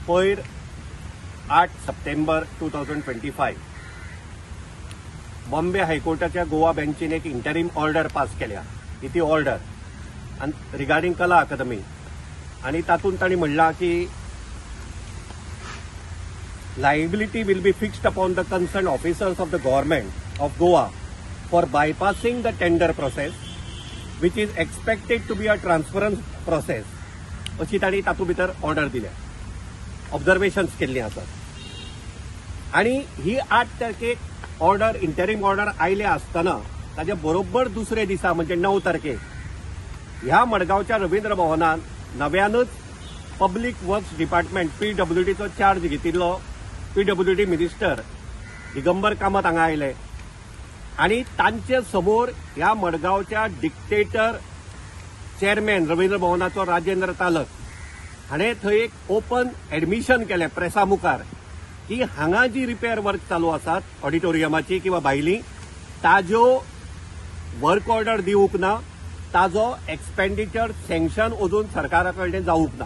पयर 8 सप्टेंबर 2025 बॉम्बे हायकोर्टाच्या गोवा बेंचीन एक interim order pass केल्या. ती ऑर्डर रिगार्डिंग कला अकादमी आणि तातूंत तांणी म्हणला की liability will be fixed upon the concerned officers of the government of Goa for bypassing the tender process, which is expected to be a transparent process. अशी तांणी तातूंत भितर ऑर्डर दिल्या, ऑब्जर्वेशन्स केल्ली आसात. आणि ही 8 तारखेक ऑर्डर इंटरिम ऑर्डर आयले आसतना ताचे बरोबर दुसरे दिसा म्हणजे 9 तारखेक ह्या मडगांवच्या रवींद्र भवनान नव्यानच पब्लीक वर्क्स डिपार्टमेंट PWDचो चार्ज घेतिल्लो PWD मिनिस्टर दिगंबर कामत हांगा आयले आणि तांचे समोर ह्या मडगांवच्या डिक्टेटर चेअरमॅन रवींद्र भवनाचो राजेंद्र तालक हाणें थंय एक ओपन एडमिशन केलें प्रेसा मुखार की हांगा जी रिपेअर वर्क चालू आसात ऑडिटोरियमाची किंवा भायली ताजो वर्क ऑर्डर दिवूंक ना, ताजो एक्सपेंडिचर सँक्शन अजून सरकारा कडल्यान जावूंक ना.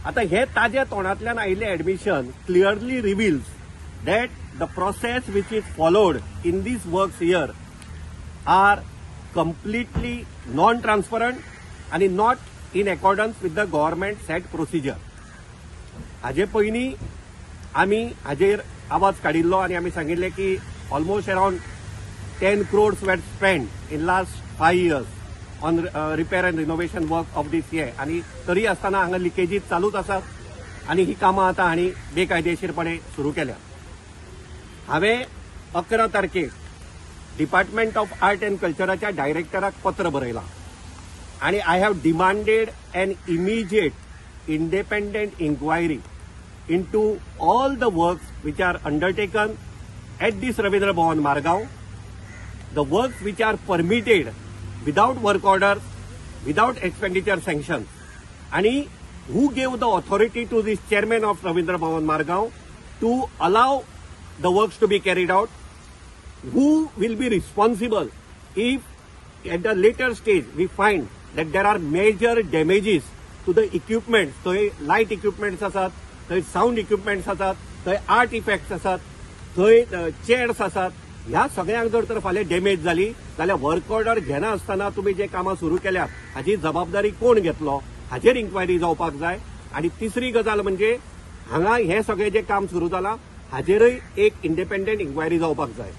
आता हे ताजे तोंडांतल्यान आयिल्ले admission clearly reveals that the process which is followed in these works here are completely non transparent आणि not in accordance with the government set procedure. हाजे पयलीं आमी हाजेर आवाज काडिल्लो आणि आमी सांगिल्ले की almost around 10 crores were spent in last 5 years on repair and renovation work of this year. आणि तरी असताना हांगा लिकेजीस चालूच आसात आणि ही कामां आतां हांणी बेकायदेशीरपणे सुरू केल्या. हांवें 11 तारखेक डिपार्टमेंट ऑफ आर्ट अँड कल्चराच्या डायरेक्टराक पत्र बरयलां आणि I have demanded an immediate independent inquiry into all the works which are undertaken at this Ravindra Bhavan Margaon, the works which are permitted without work orders, without expenditure sanctions, and who gave the authority to this chairman of Ravindra Bhavan Margaon to allow the works to be carried out, who will be responsible if at the later stage we find that there are major damages to the equipment, so light equipments asat, थंय sound equipments आसात, थंय art effects आसात, थंय chairs आसात. ह्या सगळ्यांक जर तर फाल्यां डॅमेज जाली जाल्यार वर्क ऑर्डर घेना आसतना तुमी जे कामां सुरू केल्यात हाची जबाबदारी कोण घेतलो हाचेर इन्क्वायरी जावपाक जाय. आणि तिसरी गजाल म्हणजे हांगा हे सगळे जे काम सुरू जालां हाचेरय एक इंडिपेंडंट इन्क्वायरी जावपाक जाय.